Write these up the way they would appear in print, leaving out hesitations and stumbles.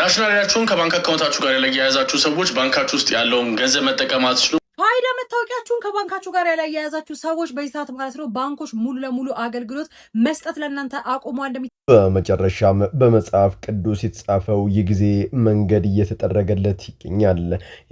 ናሽናል አይዳችሁን ከባንክ አካውንታችሁ ጋር ያያያዛችሁ ሰዎች ባንካችሁ ውስጥ ያለውን ገንዘብ መጠቀም አትችሉም። ፋይዳ መታወቂያችሁን ከባንካችሁ ጋር ያያያዛችሁ ሰዎች በይሳት ማለት ነው ባንኮች ሙሉ ለሙሉ አገልግሎት መስጠት ለእናንተ አቆሟል። በመጨረሻም በመጽሐፍ ቅዱስ የተጻፈው የጊዜ መንገድ እየተጠረገለት ይገኛል።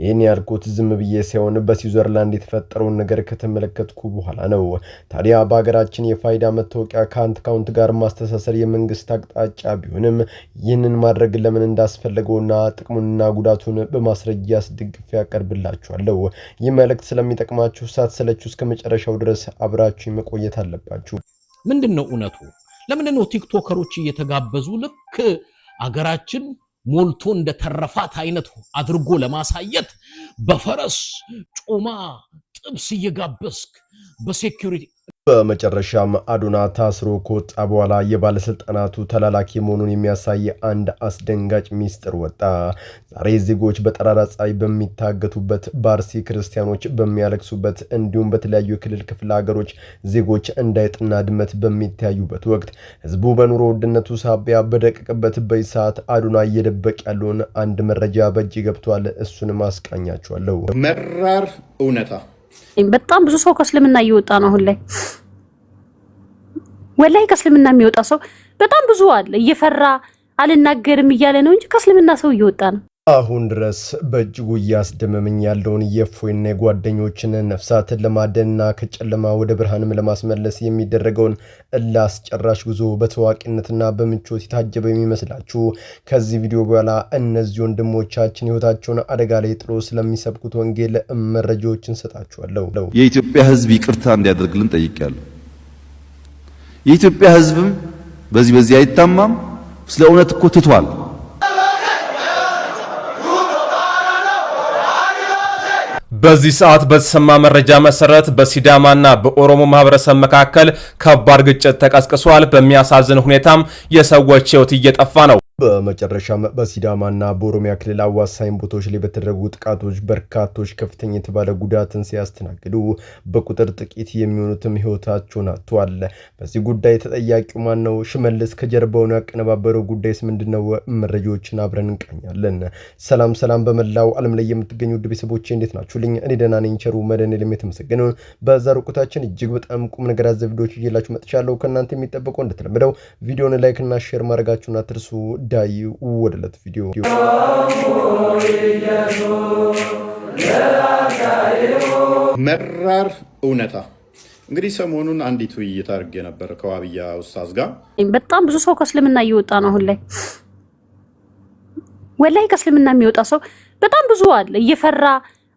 ይህን ያልኩት ዝም ብዬ ሳይሆን በስዊዘርላንድ የተፈጠረውን ነገር ከተመለከትኩ በኋላ ነው። ታዲያ በሀገራችን የፋይዳ መታወቂያ ከአካውንት ጋር ማስተሳሰር የመንግስት አቅጣጫ ቢሆንም ይህንን ማድረግ ለምን እንዳስፈለገውና ጥቅሙንና ጉዳቱን በማስረጃ አስደግፌ ያቀርብላችኋለሁ። ይህ መልእክት ስለሚጠቅማችሁ ሳትሰለቹ እስከ መጨረሻው ድረስ አብራችሁ መቆየት አለባችሁ። ምንድነው እውነቱ? ለምንድነው ቲክቶከሮች እየተጋበዙ ልክ አገራችን ሞልቶ እንደተረፋት አይነት አድርጎ ለማሳየት በፈረስ ጮማ ጥብስ እየጋበስክ በሴኩሪቲ በመጨረሻም አዶና ታስሮ ከወጣ በኋላ የባለስልጣናቱ ተላላኪ መሆኑን የሚያሳይ አንድ አስደንጋጭ ሚስጥር ወጣ። ዛሬ ዜጎች በጠራራ ፀሐይ በሚታገቱበት፣ በአርሲ ክርስቲያኖች በሚያለቅሱበት፣ እንዲሁም በተለያዩ የክልል ክፍለ ሀገሮች ዜጎች እንዳይጥና ድመት በሚታዩበት ወቅት ህዝቡ በኑሮ ውድነቱ ሳቢያ በደቀቀበት በሰዓት አዶና እየደበቅ ያለውን አንድ መረጃ በእጅ ገብቷል። እሱንም አስቃኛችኋለሁ። መራር እውነታ በጣም ብዙ ሰው ከእስልምና እየወጣ ነው አሁን ላይ። ወላይ ከእስልምና የሚወጣ ሰው በጣም ብዙ አለ። እየፈራ አልናገርም እያለ ነው እንጂ ከእስልምና ሰው እየወጣ ነው። አሁን ድረስ በእጅጉ እያስደመመኝ ያለውን የእፎይና የጓደኞችን ነፍሳትን ለማደንና ከጨለማ ወደ ብርሃንም ለማስመለስ የሚደረገውን አስጨራሽ ጉዞ በታዋቂነትና በምቾት የታጀበ የሚመስላችሁ ከዚህ ቪዲዮ በኋላ እነዚህ ወንድሞቻችን ህይወታቸውን አደጋ ላይ ጥሎ ስለሚሰብኩት ወንጌል መረጃዎችን ሰጣችኋለሁ። የኢትዮጵያ ህዝብ ይቅርታ እንዲያደርግልን ጠይቄያለሁ። የኢትዮጵያ ህዝብም በዚህ አይታማም። ስለ እውነት እኮ ትቷል። በዚህ ሰዓት በተሰማ መረጃ መሰረት በሲዳማና በኦሮሞ ማህበረሰብ መካከል ከባድ ግጭት ተቀስቅሷል። በሚያሳዝን ሁኔታም የሰዎች ህይወት እየጠፋ ነው። በመጨረሻም በሲዳማና በኦሮሚያ ክልል አዋሳኝ ቦታዎች ላይ በተደረጉ ጥቃቶች በርካቶች ከፍተኛ የተባለ ጉዳትን ሲያስተናግዱ በቁጥር ጥቂት የሚሆኑትም ህይወታቸውን አጥተዋል። በዚህ ጉዳይ ተጠያቂው ማን ነው? ሽመልስ ከጀርባው ያቀነባበረው ጉዳይስ ምንድነው? መረጃዎችን አብረን እንቃኛለን። ሰላም በመላው ዓለም ላይ የምትገኙ ውድ ቤተሰቦቼ እንዴት ናችሁልኝ? እኔ ደህና ነኝ። ቸሩ መድኃኔዓለም የተመሰገነው። በዛሬው ቆይታችን እጅግ በጣም ቁም ነገር አዘል ቪዲዮዎች ይዤላችሁ መጥቻለሁ። ከእናንተ የሚጠበቀው እንደተለመደው ቪዲዮውን ላይክ እና ሼር ማድረጋችሁን አትርሱ። ዳይ ወደለት ቪዲዮ መራር እውነታ እንግዲህ ሰሞኑን አንዲት ውይይት አድርጌ ነበር ከዋብያ ኡስታዝ ጋር። በጣም ብዙ ሰው ከእስልምና እየወጣ ነው አሁን ላይ። ወላይ ከእስልምና የሚወጣ ሰው በጣም ብዙ አለ። እየፈራ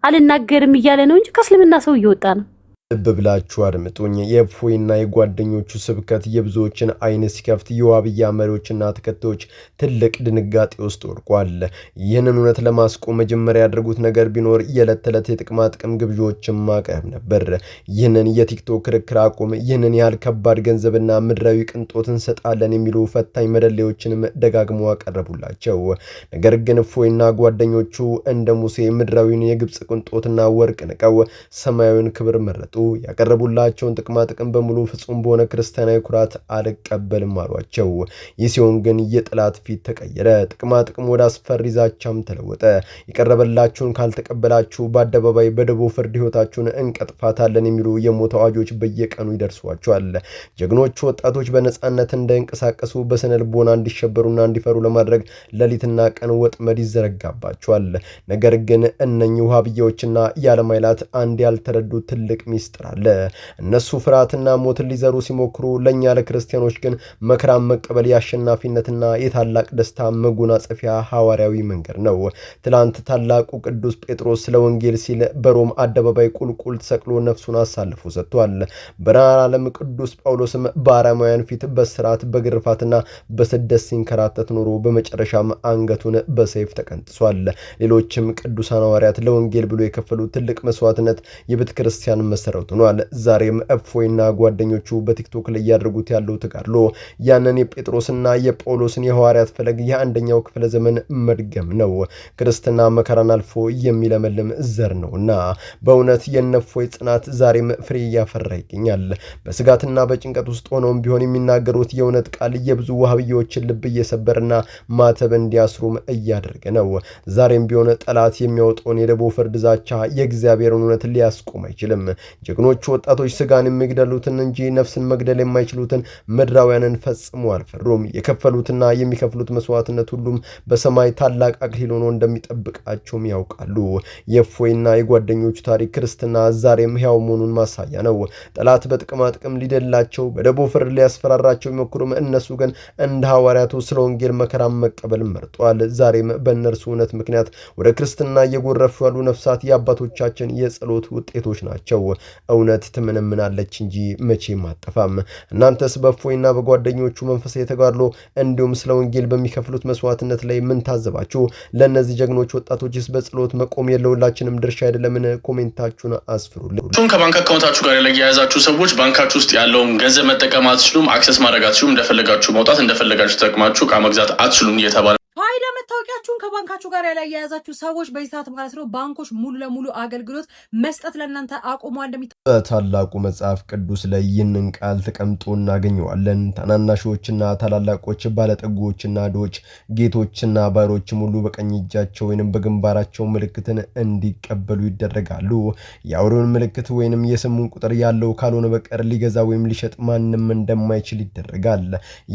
አልናገርም እያለ ነው እንጂ ከእስልምና ሰው እየወጣ ነው። ልብ ብላችሁ አድምጡኝ። የእፎይና የጓደኞቹ ስብከት የብዙዎችን አይን ሲከፍት የዋብያ መሪዎችና ተከታዮች ትልቅ ድንጋጤ ውስጥ ወድቋል። ይህንን እውነት ለማስቆም መጀመሪያ ያደረጉት ነገር ቢኖር የዕለት ተዕለት የጥቅማ ጥቅም ግብዣዎችን ማቅረብ ነበር። ይህንን የቲክቶክ ክርክር አቁም፣ ይህንን ያህል ከባድ ገንዘብና ምድራዊ ቅንጦት እንሰጣለን የሚሉ ፈታኝ መደለዮችንም ደጋግመው አቀረቡላቸው። ነገር ግን እፎይና ጓደኞቹ እንደ ሙሴ ምድራዊውን የግብፅ ቅንጦትና ወርቅ ንቀው ሰማያዊውን ክብር መረጡ። ያቀረቡላቸውን ጥቅማ ጥቅም በሙሉ ፍጹም በሆነ ክርስቲያናዊ ኩራት አልቀበልም አሏቸው። ይህ ሲሆን ግን የጥላት ፊት ተቀየረ። ጥቅማ ጥቅም ወደ አስፈሪ ዛቻም ተለወጠ። የቀረበላችሁን ካልተቀበላችሁ በአደባባይ በደቦ ፍርድ ህይወታችሁን እንቀጥፋታለን የሚሉ የሞት አዋጆች በየቀኑ ይደርሷቸዋል። ጀግኖቹ ወጣቶች በነጻነት እንዳይንቀሳቀሱ በስነ ልቦና እንዲሸበሩና እንዲፈሩ ለማድረግ ሌሊትና ቀን ወጥመድ ይዘረጋባቸዋል። ነገር ግን እነኚህ ውሃብያዎችና የዓለም ኃይላት አንድ ያልተረዱት ትልቅ ሚስጥር አለ። እነሱ ፍርሃትና ሞትን ሊዘሩ ሲሞክሩ፣ ለኛ ለክርስቲያኖች ግን መከራን መቀበል የአሸናፊነትና የታላቅ ደስታ መጎናጸፊያ ሐዋርያዊ መንገድ ነው። ትላንት ታላቁ ቅዱስ ጴጥሮስ ስለ ወንጌል ሲል በሮም አደባባይ ቁልቁል ተሰቅሎ ነፍሱን አሳልፎ ሰጥቷል። በዓለም ቅዱስ ጳውሎስም በአረማውያን ፊት በስራት በግርፋትና በስደት ሲንከራተት ኖሮ በመጨረሻም አንገቱን በሰይፍ ተቀንጥሷል። ሌሎችም ቅዱሳን ሐዋርያት ለወንጌል ብሎ የከፈሉ ትልቅ መስዋዕትነት የቤተ ክርስቲያን መሰረት መሰረት ሆኗል። ዛሬም እፎይና ጓደኞቹ በቲክቶክ ላይ ያደርጉት ያለው ተጋድሎ ያንን የጴጥሮስና የጳውሎስን የሐዋርያት ፈለግ የአንደኛው ክፍለ ዘመን መድገም ነው። ክርስትና መከራን አልፎ የሚለመልም ዘር ነውና በእውነት የነፎይ ጽናት ዛሬም ፍሬ እያፈራ ይገኛል። በስጋትና በጭንቀት ውስጥ ሆነውም ቢሆን የሚናገሩት የእውነት ቃል የብዙ ዋህብዮችን ልብ እየሰበረና ማተብ እንዲያስሩም እያደረገ ነው። ዛሬም ቢሆን ጠላት የሚያወጣውን የደቦ ፍርድ ዛቻ የእግዚአብሔርን እውነት ሊያስቆም አይችልም። ጀግኖቹ ወጣቶች ስጋን የሚገደሉትን እንጂ ነፍስን መግደል የማይችሉትን ምድራውያንን ፈጽሞ አልፈሩም። የከፈሉትና የሚከፍሉት መስዋዕትነት ሁሉም በሰማይ ታላቅ አክሊል ሆኖ እንደሚጠብቃቸውም ያውቃሉ። የእፎይና የጓደኞቹ ታሪክ ክርስትና ዛሬም ሕያው መሆኑን ማሳያ ነው። ጠላት በጥቅማ ጥቅም ሊደላቸው በደቦ ፍርድ ሊያስፈራራቸው ቢሞክሩም እነሱ ግን እንደ ሐዋርያቱ ስለ ወንጌል መከራን መቀበል መርጧል። ዛሬም በእነርሱ እውነት ምክንያት ወደ ክርስትና እየጎረፉ ያሉ ነፍሳት የአባቶቻችን የጸሎት ውጤቶች ናቸው። እውነት ትመነምናለች እንጂ መቼም አጠፋም። እናንተስ በእፎይና በጓደኞቹ መንፈሳዊ ተጋድሎ እንዲሁም ስለ ወንጌል በሚከፍሉት መስዋዕትነት ላይ ምን ታዘባችሁ? ለእነዚህ ጀግኖች ወጣቶችስ በጸሎት መቆም የለውላችንም ድርሻ አይደለምን? ኮሜንታችሁን አስፍሩልን። ከባንክ አካውንታችሁ ጋር ያያያዛችሁ ሰዎች ባንካችሁ ውስጥ ያለውን ገንዘብ መጠቀም አትችሉም፣ አክሰስ ማድረግ አትችሉም፣ እንደፈለጋችሁ ማውጣት እንደፈለጋችሁ ተጠቅማችሁ ዕቃ መግዛት አትችሉም እየተባለ ፋይዳ መታወቂያችሁን ከባንካችሁ ጋር ያላያያዛችሁ ሰዎች በዚህ ሰዓት ማለት ነው ባንኮች ሙሉ ለሙሉ አገልግሎት መስጠት ለእናንተ አቁሟል። በታላቁ መጽሐፍ ቅዱስ ላይ ይህንን ቃል ተቀምጦ እናገኘዋለን። ታናናሾችና ታላላቆች፣ ባለጠጎችና ድሆች፣ ጌቶችና ባሮች ሙሉ በቀኝ እጃቸው ወይንም በግንባራቸው ምልክትን እንዲቀበሉ ይደረጋሉ። የአውሬውን ምልክት ወይንም የስሙን ቁጥር ያለው ካልሆነ በቀር ሊገዛ ወይም ሊሸጥ ማንም እንደማይችል ይደረጋል።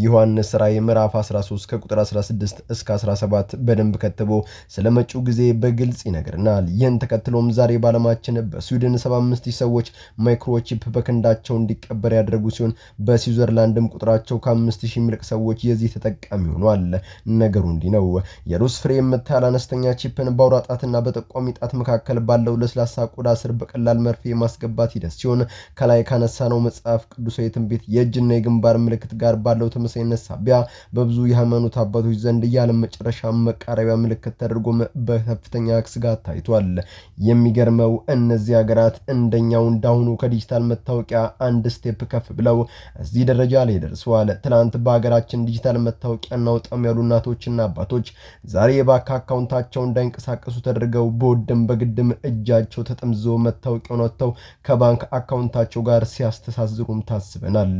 ዮሐንስ ራዕይ ምዕራፍ 13 ከቁጥር 16 እስከ 17 በደንብ ከትቦ ስለመጪው ጊዜ በግልጽ ይነግረናል። ይህን ተከትሎም ዛሬ በዓለማችን በስዊድን 75,000 ሰዎች ማይክሮቺፕ በክንዳቸው እንዲቀበር ያደረጉ ሲሆን በስዊዘርላንድም ቁጥራቸው ከ5,000 የሚልቅ ሰዎች የዚህ ተጠቃሚ ሆኗል። ነገሩ እንዲህ ነው። የሩስ ፍሬ የምታህል አነስተኛ ቺፕን በአውራ ጣትና በጠቋሚ ጣት መካከል ባለው ለስላሳ ቆዳ ስር በቀላል መርፌ ማስገባት ሂደት ሲሆን ከላይ ካነሳነው መጽሐፍ ቅዱሳዊ ትንቢት የእጅና የግንባር ምልክት ጋር ባለው ተመሳሳይነት ሳቢያ በብዙ የሃይማኖት አባቶች ዘንድ ያለ መጨረሻ መቃረቢያ ምልክት ተደርጎም በከፍተኛ ስጋት ታይቷል። የሚገርመው እነዚህ ሀገራት እንደኛው እንዳሁኑ ከዲጂታል መታወቂያ አንድ ስቴፕ ከፍ ብለው እዚህ ደረጃ ላይ ደርሰዋል። ትናንት በሀገራችን ዲጂታል መታወቂያ እናውጣም ያሉ እናቶችና አባቶች ዛሬ የባንክ አካውንታቸው እንዳይንቀሳቀሱ ተደርገው በወድም በግድም እጃቸው ተጠምዞ መታወቂያውን ወጥተው ከባንክ አካውንታቸው ጋር ሲያስተሳዝሩም ታስበናል።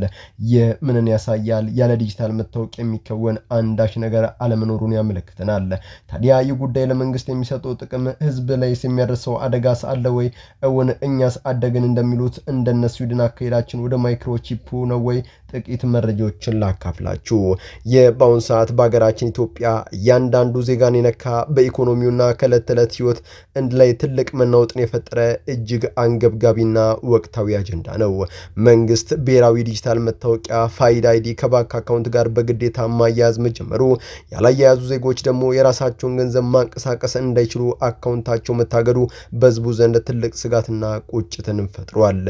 ይህ ምንን ያሳያል? ያለ ዲጂታል መታወቂያ የሚከወን አንዳች ነገር አለመኖሩን ያመለክተናል። ታዲያ ይህ ጉዳይ ለመንግስት የሚሰጠው ጥቅም ህዝብ ላይ የሚያደርሰው አደጋስ አለ ወይ? እውን እኛስ አደግን እንደሚሉት እንደነ ስዊድን አካሄዳችን ወደ ማይክሮቺፕ ነው ወይ? ጥቂት መረጃዎችን ላካፍላችሁ። በአሁኑ ሰዓት በሀገራችን ኢትዮጵያ እያንዳንዱ ዜጋን የነካ በኢኮኖሚውና ከዕለት ተዕለት ህይወት ላይ ትልቅ መናወጥን የፈጠረ እጅግ አንገብጋቢና ወቅታዊ አጀንዳ ነው። መንግስት ብሔራዊ ዲጂታል መታወቂያ ፋይዳ አይዲ ከባንክ አካውንት ጋር በግዴታ ማያያዝ መጀመሩ ያላያያዙ ዜጎች ደግሞ የራሳቸውን ገንዘብ ማንቀሳቀስ እንዳይችሉ አካውንታቸው መታገዱ በህዝቡ ዘንድ ትልቅ ስጋትና ቁጭትን ፈጥሯል።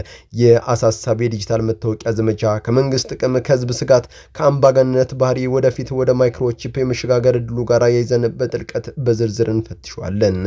የአሳሳቢ ዲጂታል መታወቂያ ዘመቻ ከመንግስት ጥቅም፣ ከህዝብ ስጋት፣ ከአምባገነንነት ባህሪ ወደፊት ወደ ማይክሮቺፕ የመሸጋገር እድሉ ጋር ያይዘን በጥልቀት በዝርዝር እንፈትሸዋለን።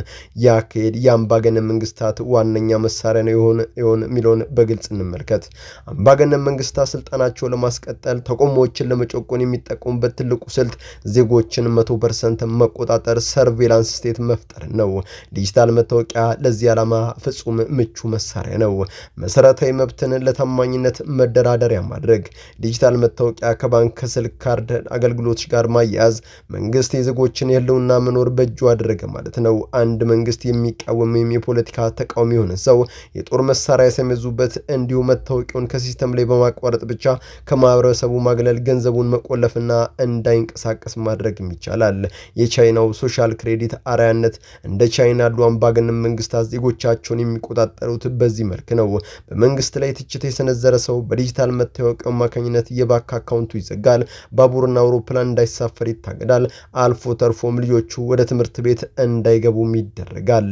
ያካሄድ የአምባገነን መንግስታት ዋነኛ መሳሪያ ነው ይሆን የሚለውን በግልጽ እንመልከት። አምባገነን መንግስታት ስልጣናቸው ለማስቀጠል ተቃውሞዎችን ለመጨቆን የሚጠቀሙበት ትልቁ ስልት ዜጎችን 100% መቆጣጠር፣ ሰርቬላንስ ስቴት መፍጠር ነው። ዲጂታል መታወቂያ ለዚህ ዓላማ ፍጹም ምቹ መሳሪያ ነው። መሰረታዊ መብትን ለታማኝነት መደራደሪያ ማድረግ፣ ዲጂታል መታወቂያ ከባንክ ከስልክ ካርድ አገልግሎቶች ጋር ማያያዝ መንግስት የዜጎችን የህልውና መኖር በእጁ አደረገ ማለት ነው። አንድ መንግስት የሚቃወም ወይም የፖለቲካ ተቃዋሚ የሆነ ሰው የጦር መሳሪያ ሲመዙበት እንዲሁ መታወቂያውን ከሲስተም ላይ በማቋረጥ ብቻ ከማህበረሰቡ ማግለል፣ ገንዘቡን መቆለፍና እንዳይንቀሳቀስ ማድረግም ይቻላል። የቻይናው ሶሻል ክሬዲት አርአያነት እንደ ቻይና ያሉ አምባገነን መንግስታት ዜጎቻቸውን የሚቆጣጠሩት በዚህ መልክ ነው። በመንግስት ላይ ትችት የሰነዘረ ሰው በዲጂታል መታወቂያው አማካኝነት የባንክ አካውንቱ ይዘጋል። ባቡርና አውሮፕላን እንዳይሳፈር ይታገዳል። አልፎ ተርፎም ልጆቹ ወደ ትምህርት ቤት እንዳይገቡም ይደረጋል።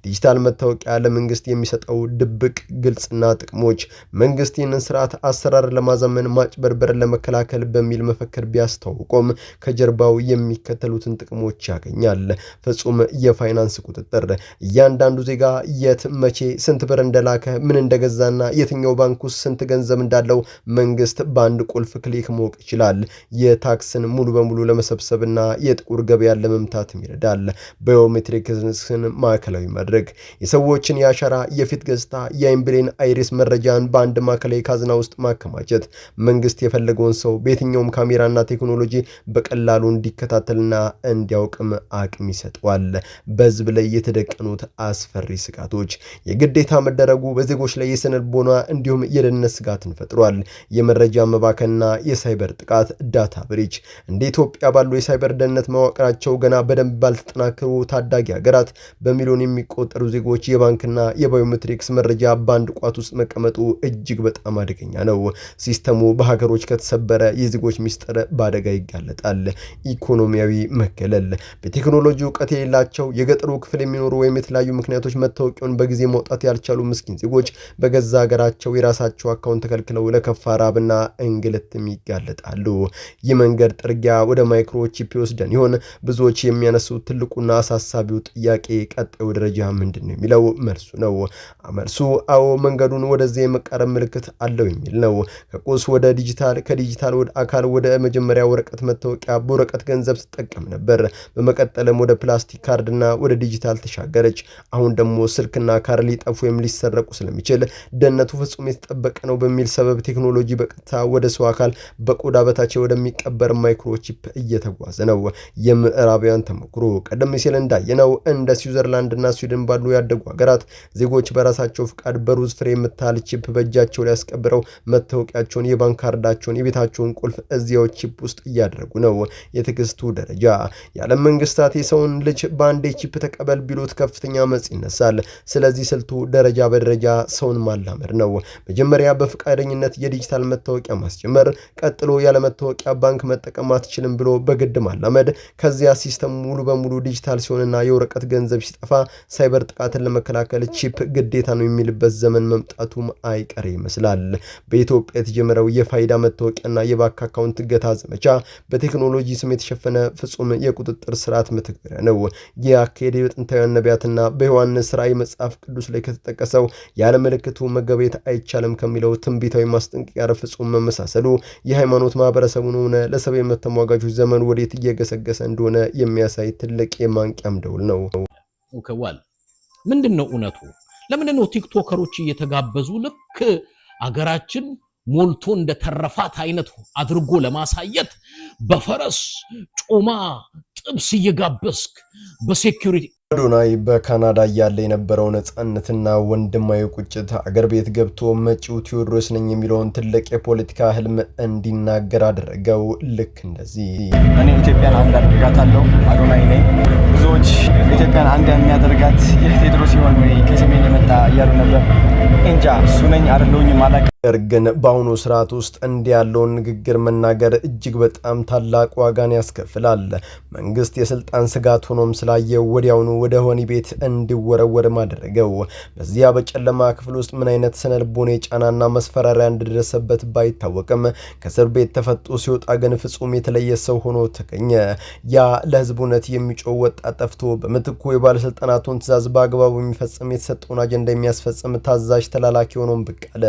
ዲጂታል መታወቂያ ለመንግስት የሚሰጠው ድብቅ ግልጽና ጥቅሞች መንግስት ይህንን ስርዓት አሰራር ለማዘመን ማጭበርበርን ለመከላከል በሚል መፈክር ቢያስተዋውቁም ከጀርባው የሚከተሉትን ጥቅሞች ያገኛል። ፍጹም የፋይናንስ ቁጥጥር። እያንዳንዱ ዜጋ የት፣ መቼ፣ ስንት ብር እንደላከ፣ ምን እንደገዛና የትኛው ባንክ ውስጥ ስንት ገንዘብ እንዳለው መንግስት በአንድ ቁልፍ ክሊክ ማወቅ ይችላል። የታክስን ሙሉ በሙሉ ለመሰብሰብና የጥቁር ገበያን ለመምታትም ይረዳል። ባዮሜትሪክስን ማዕከላዊ ማድረግ። የሰዎችን የአሻራ፣ የፊት ገጽታ፣ የአይን ብሌን አይሪስ መረጃን በአንድ ማዕከላዊ ካዝና ውስጥ ማከማቸት መንግስት የፈለገውን ሰው በየትኛውም ካሜራና ቴክኖሎጂ በቀላሉ እንዲከታተልና እንዲያውቅም አቅም ይሰጠዋል። በህዝብ ላይ የተደቀኑት አስፈሪ ስጋቶች። የግዴታ መደረጉ በዜጎች ላይ የስነልቦና እንዲሁም የደህንነት ስጋትን ፈጥሯል። የመረጃ መባከንና የሳይበር ጥቃት ዳታ ብሪች። እንደ ኢትዮጵያ ባሉ የሳይበር ደህንነት መዋቅራቸው ገና በደንብ ባልተጠናከሩ ታዳጊ ሀገራት በሚሊዮን የሚቆጠሩ ዜጎች የባንክና የባዮሜትሪክስ መረጃ በአንድ ቋት ውስጥ መቀመጡ እጅግ በጣም አደገኛ ነው። ሲስተሙ በሀገሮች ከተሰበረ የዜጎች ሚስጥር በአደጋ ይጋለጣል። ኢኮኖሚያዊ መገለል። በቴክኖሎጂ እውቀት የሌላቸው የገጠሩ ክፍል የሚኖሩ ወይም የተለያዩ ምክንያቶች መታወቂያውን በጊዜ ማውጣት ያልቻሉ ምስኪን ዜጎች በገዛ ሀገራቸው የራሳቸው አካውንት ተከልክለው ለከፋ ራብና እንግልትም ይጋለጣሉ። ይህ መንገድ ጥርጊያ ወደ ማይክሮቺፕ ይወስደን ይሆን? ብዙዎች የሚያነሱት ትልቁና አሳሳቢው ጥያቄ ቀጣዩ ደረጃ ምንድን ነው የሚለው መልሱ ነው። መልሱ አዎ፣ መንገዱን ወደዚያ የመቃረብ ምልክት አለው የሚል ነው። ከቁስ ወደ ዲጂታል፣ ከዲጂታል ወደ አካል። ወደ መጀመሪያ ወረቀት መታወቂያ በወረቀት ገንዘብ ስትጠቀም ነበር። በመቀጠልም ወደ ፕላስቲክ ካርድና ወደ ዲጂታል ተሻገረች። አሁን ደግሞ ስልክና ካርድ ሊጠፉ ወይም ሊሰረቁ ስለሚችል ደህንነቱ ፍጹም የተጠበቀ ነው በሚል ሰበብ ቴክኖሎጂ በቀጥታ ወደ ሰው አካል በቆዳ በታች ወደሚቀበር ማይክሮቺፕ እየተጓዘ ነው። የምዕራባውያን ተሞክሮ ቀደም ሲል እንዳየነው እንደ ስዊዘርላንድና ስዊድን ባሉ ያደጉ ሀገራት ዜጎች በራሳቸው ፍቃድ በሩዝ ፍሬ የምታህል ቺፕ በእጃቸው ላይ ያስቀብረው መታወቂያቸውን፣ የባንክ ካርዳቸውን፣ የቤታቸውን ቁልፍ እዚያው ቺፕ ውስጥ እያደረጉ ነው። የትዕግስቱ ደረጃ። የዓለም መንግስታት የሰውን ልጅ በአንዴ ቺፕ ተቀበል ቢሉት ከፍተኛ መጽ ይነሳል። ስለዚህ ስልቱ ደረጃ በደረጃ ሰውን ማላመድ ነው። መጀመሪያ በፈቃደኝነት የዲጂታል መታወቂያ ማስጀመር፣ ቀጥሎ ያለ መታወቂያ ባንክ መጠቀም አትችልም ብሎ በግድ ማላመድ፣ ከዚያ ሲስተሙ ሙሉ በሙሉ ዲጂታል ሲሆንና የወረቀት ገንዘብ ሲጠፋ ሳይበር ጥቃትን ለመከላከል ቺፕ ግዴታ ነው የሚልበት ዘመን መምጣቱም አይቀሬ ይመስላል። በኢትዮጵያ የተጀመረው የፋይዳ መታወቂያና የባንክ አካውንት እገታ ዘመቻ በቴክኖሎጂ ስም የተሸፈነ ፍጹም የቁጥጥር ስርዓት መተግበሪያ ነው። ይህ አካሄድ በጥንታውያን ነቢያትና በዮሐንስ ራእይ መጽሐፍ ቅዱስ ላይ ከተጠቀሰው ያለ ምልክቱ መገበየት አይቻልም ከሚለው ትንቢታዊ ማስጠንቀቂያ ፍጹም መመሳሰሉ የሃይማኖት ማህበረሰቡን ሆነ ለሰብአዊ መብት ተሟጋቾች ዘመኑ ወዴት እየገሰገሰ እንደሆነ የሚያሳይ ትልቅ የማንቂያም ደውል ነው። ከዋል ምንድነው እውነቱ? ለምንድነው ቲክቶከሮች እየተጋበዙ ልክ አገራችን ሞልቶ እንደተረፋት አይነት አድርጎ ለማሳየት በፈረስ ጮማ ጥብስ እየጋበስክ በሴኩሪቲ አዶናይ በካናዳ ያለ የነበረው ነጻነትና ወንድማዊ ቁጭት አገር ቤት ገብቶ መጪው ቴዎድሮስ ነኝ የሚለውን ትልቅ የፖለቲካ ህልም እንዲናገር አደረገው። ልክ እንደዚህ እኔ ኢትዮጵያን አንድ አደርጋታለሁ አዶናይ ነኝ። ብዙዎች ኢትዮጵያን አንድ የሚያደርጋት ይህ ቴዎድሮስ ሲሆን ወይ ከሰሜን የመጣ እያሉ ነበር። እንጃ እሱ ነኝ አይደለሁኝም አላውቅም። ግን በአሁኑ ስርዓት ውስጥ እንዲህ ያለውን ንግግር መናገር እጅግ በጣም ታላቅ ዋጋን ያስከፍላል። መንግስት የስልጣን ስጋት ሆኖም ስላየው ወዲያውኑ ወደ ሆኒ ቤት እንዲወረወር ማድረገው። በዚያ በጨለማ ክፍል ውስጥ ምን አይነት ስነልቦናዊ ጫናና መስፈራሪያ እንደደረሰበት ባይታወቅም ከእስር ቤት ተፈቶ ሲወጣ ግን ፍጹም የተለየ ሰው ሆኖ ተገኘ። ያ ለህዝቡነት የሚጮህ ወጣት ጠፍቶ በምትኩ የባለስልጣናቱን ትእዛዝ በአግባቡ የሚፈጽም የተሰጠውን አጀንዳ የሚያስፈጽም ታዛዥ ተላላኪ ሆኖም ብቅ አለ።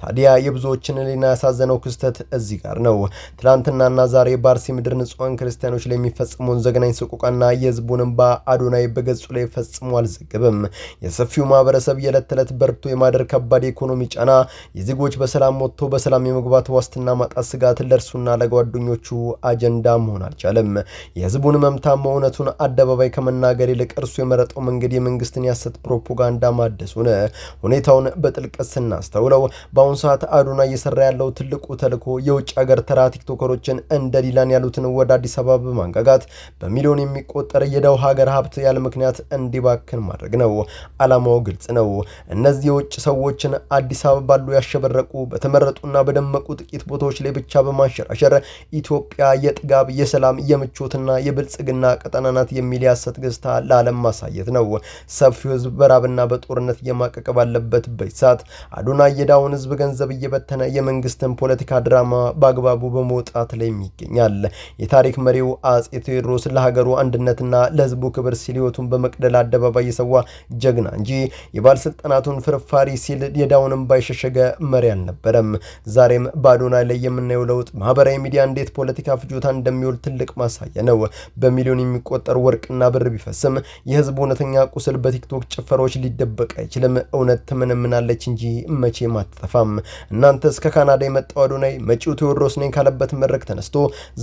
ታዲያ የብዙዎችን ሊና ያሳዘነው ክስተት እዚህ ጋር ነው። ትላንትናና ዛሬ በአርሲ ምድር ንጹሃን ክርስቲያኖች ላይ የሚፈጽመውን ዘግናኝ ሰቆቃና የህዝቡን እንባ አዶናይ በገጹ ላይ ፈጽሞ አልዘገበም። የሰፊው ማህበረሰብ የዕለት ተዕለት በርቶ የማደር ከባድ የኢኮኖሚ ጫና፣ የዜጎች በሰላም ወጥቶ በሰላም የመግባት ዋስትና ማጣት ስጋት ለእርሱና ለጓደኞቹ አጀንዳ መሆን አልቻለም። የህዝቡን መምታማ እውነቱን አደባባይ ከመናገር ይልቅ እርሱ የመረጠው መንገድ የመንግስትን ያሰት ፕሮፓጋንዳ ማደስ ሆነ። ሁኔታውን በጥልቀት ስናስተውለው በአሁኑ ሰዓት አዶናይ እየሰራ ያለው ትልቁ ተልዕኮ የውጭ ሀገር ተራ ቲክቶከሮችን እንደ ዲላን ያሉትን ወደ አዲስ አበባ በማንጋጋት በሚሊዮን የሚቆጠር የደው ሀገር ሀብት ያለ ምክንያት እንዲባክን ማድረግ ነው። ዓላማው ግልጽ ነው። እነዚህ የውጭ ሰዎችን አዲስ አበባ ባሉ ያሸበረቁ በተመረጡና በደመቁ ጥቂት ቦታዎች ላይ ብቻ በማንሸራሸር ኢትዮጵያ የጥጋብ የሰላም የምቾትና የብልጽግና ቀጠና ናት የሚል ያሰት ገጽታ ለዓለም ማሳየት ነው። ሰፊው ህዝብ በራብና በጦርነት እየማቀቀ ባለበት በይሳት አዶናይ የዳውን ህዝብ ገንዘብ እየበተነ የመንግስትን ፖለቲካ ድራማ በአግባቡ በመውጣት ላይ ይገኛል። የታሪክ መሪው አጼ ቴዎድሮስ ለሀገሩ አንድነትና ለህዝቡ ክብር ሲል ህይወቱን በመቅደላ አደባባይ የሰዋ ጀግና እንጂ የባለስልጣናቱን ፍርፋሪ ሲል የዳውንም ባይሸሸገ መሪ አልነበረም። ዛሬም በአዶናይ ላይ የምናየው ለውጥ ማህበራዊ ሚዲያ እንዴት ፖለቲካ ፍጆታ እንደሚውል ትልቅ ማሳያ ነው። በሚሊዮን የሚቆጠር ወርቅና ብር ቢፈስም የህዝቡ እውነተኛ ቁስል በቲክቶክ ጭፈሮች ሊደበቅ አይችልም። እውነት ትመነምናለች እንጂ መቼም አትጠፋም። እናንተስ ከካናዳ የመጣው አዶናይ መጪው ቴዎድሮስ ነኝ ካለበት መድረክ ተነስቶ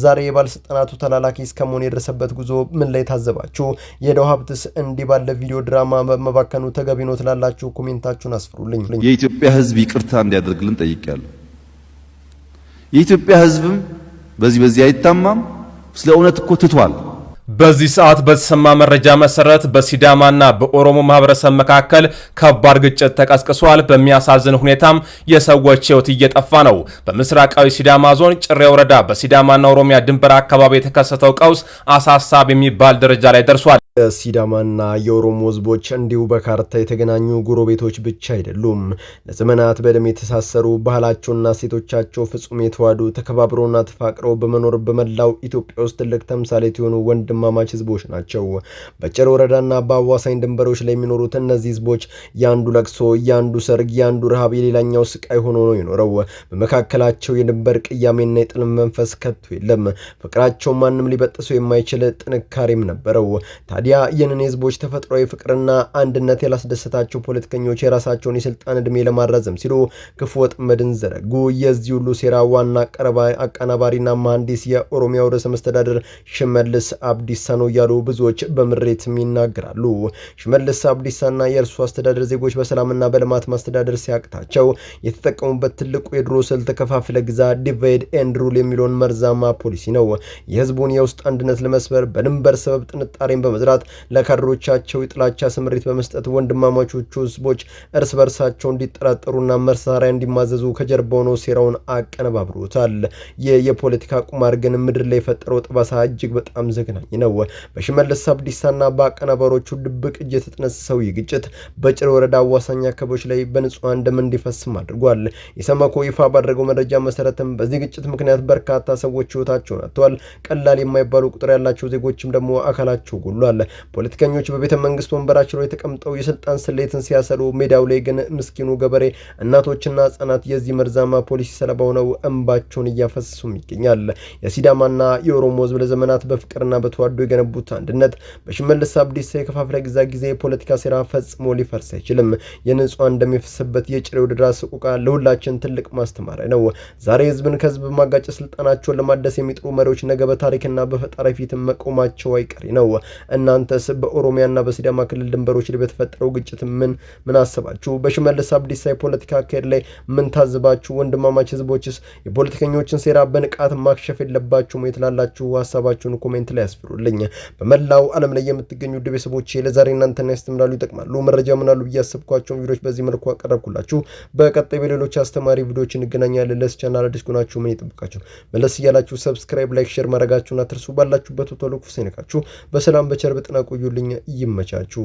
ዛሬ የባለስልጣናቱ ተላላኪ እስከመሆን የደረሰበት ጉዞ ምን ላይ ታዘባችሁ? የደው ሀብትስ እንዲህ ባለ ቪዲዮ ድራማ መባከኑ ተገቢ ነው ትላላችሁ? ኮሜንታችሁን አስፍሩልኝ። የኢትዮጵያ ህዝብ ይቅርታ እንዲያደርግልን ጠይቄያለሁ። የኢትዮጵያ ህዝብም በዚህ አይታማም። ስለ እውነት እኮ ትቷል። በዚህ ሰዓት በተሰማ መረጃ መሰረት በሲዳማና በኦሮሞ ማህበረሰብ መካከል ከባድ ግጭት ተቀስቅሷል። በሚያሳዝን ሁኔታም የሰዎች ህይወት እየጠፋ ነው። በምስራቃዊ ሲዳማ ዞን ጭሬ ወረዳ በሲዳማና ኦሮሚያ ድንበር አካባቢ የተከሰተው ቀውስ አሳሳቢ የሚባል ደረጃ ላይ ደርሷል። የሲዳማና የኦሮሞ ህዝቦች እንዲሁ በካርታ የተገናኙ ጎረቤቶች ብቻ አይደሉም። ለዘመናት በደም የተሳሰሩ ባህላቸውና ሴቶቻቸው ፍጹም የተዋዱ ተከባብረውና ተፋቅረው በመኖር በመላው ኢትዮጵያ ውስጥ ትልቅ ተምሳሌት የሆኑ ወንድማማች ህዝቦች ናቸው። በጭሬ ወረዳና በአዋሳኝ ድንበሮች ላይ የሚኖሩት እነዚህ ህዝቦች የአንዱ ለቅሶ፣ የአንዱ ሰርግ፣ የአንዱ ረሃብ፣ የሌላኛው ስቃይ ሆኖ ነው የኖረው። በመካከላቸው የድንበር ቅያሜና የጥል መንፈስ ከቶ የለም። ፍቅራቸው ማንም ሊበጥሰው የማይችል ጥንካሬም ነበረው። ታዲያ ይህንን የህዝቦች ተፈጥሯዊ ፍቅርና አንድነት ያላስደሰታቸው ፖለቲከኞች የራሳቸውን የስልጣን ዕድሜ ለማራዘም ሲሉ ክፉ ወጥመድን ዘረጉ። የዚህ ሁሉ ሴራ ዋና አቀናባሪና መሐንዲስ የኦሮሚያው ርዕሰ መስተዳድር ሽመልስ አብዲሳ ነው እያሉ ብዙዎች በምሬትም ይናገራሉ። ሽመልስ አብዲሳና የእርሱ አስተዳደር ዜጎች በሰላምና በልማት ማስተዳደር ሲያቅታቸው የተጠቀሙበት ትልቁ የድሮ ስልት ከፋፍለ ግዛ ዲቫይድ ኤንድ ሩል የሚለውን መርዛማ ፖሊሲ ነው። የህዝቡን የውስጥ አንድነት ለመስበር በድንበር ሰበብ ጥንጣሬን በመዝራት ለካድሮቻቸው የጥላቻ ስምሪት በመስጠት ወንድማማቾቹ ህዝቦች እርስ በርሳቸው እንዲጠራጠሩና መሳሪያ እንዲማዘዙ ከጀርባ ሆነው ሴራውን አቀነባብሮታል። የፖለቲካ ቁማር ግን ምድር ላይ የፈጠረው ጠባሳ እጅግ በጣም ዘግናኝ ነው። በሽመልስ አብዲሳና በአቀናባሮቹ ድብቅ እጅ የተጠነሰሰው ይህ ግጭት በጭሬ ወረዳ አዋሳኝ አካባቢዎች ላይ በንጹሃን ደም እንዲፈስም አድርጓል። ኢሰመኮ ይፋ ባደረገው መረጃ መሰረትም በዚህ ግጭት ምክንያት በርካታ ሰዎች ህይወታቸውን አጥተዋል። ቀላል የማይባሉ ቁጥር ያላቸው ዜጎችም ደግሞ አካላቸው ጎሏል። ፖለቲከኞች በቤተ መንግስት ወንበራቸው ላይ ተቀምጠው የስልጣን ስሌትን ሲያሰሉ፣ ሜዳው ላይ ግን ምስኪኑ ገበሬ፣ እናቶችና ህጻናት የዚህ መርዛማ ፖሊሲ ሰለባ ሆነው እንባቸውን እያፈሰሱም ይገኛል። የሲዳማና የኦሮሞ ህዝብ ለዘመናት በፍቅርና በተዋዶ የገነቡት አንድነት በሽመልስ አብዲሳ የከፋፍለ ግዛ ጊዜ የፖለቲካ ሴራ ፈጽሞ ሊፈርስ አይችልም። የንጹሃን እንደሚፈስበት የጭሬ ወረዳ ሰቆቃ ለሁላችን ትልቅ ማስተማሪያ ነው። ዛሬ ህዝብን ከህዝብ ማጋጨት ስልጣናቸውን ለማደስ የሚጥሩ መሪዎች ነገ በታሪክና በፈጣሪ ፊት መቆማቸው አይቀሬ ነው። እናንተስ በኦሮሚያና በሲዳማ ክልል ድንበሮች ላይ በተፈጠረው ግጭት ምን አሰባችሁ? በሽመልስ አብዲሳ የፖለቲካ አካሄድ ላይ ምን ታዝባችሁ? ወንድማማች ህዝቦችስ የፖለቲከኞችን ሴራ በንቃት ማክሸፍ የለባችሁም የተላላችሁ? ሀሳባችሁን ኮሜንት ላይ ያስፍሩልኝ። በመላው ዓለም ላይ የምትገኙ ውድ ቤተሰቦቼ ለዛሬ እናንተን ያስተምራሉ፣ ይጠቅማሉ፣ መረጃ ምናሉ ብዬ ያሰብኳቸውን ቪዲዮዎች በዚህ መልኩ አቀረብኩላችሁ። በቀጣይ በሌሎች አስተማሪ ቪዲዮዎች እንገናኛለን። ለዚህ ቻናል አዲስ ከሆናችሁ ምን ይጠብቃችሁ? መለስ እያላችሁ ሰብስክራይብ፣ ላይክ፣ ሼር ማድረጋችሁን አትርሱ። ባላችሁበት ቶሎ ክፉ ሳይነካችሁ በሰላም በቸር በጤና ቆዩልኝ። ይመቻችሁ።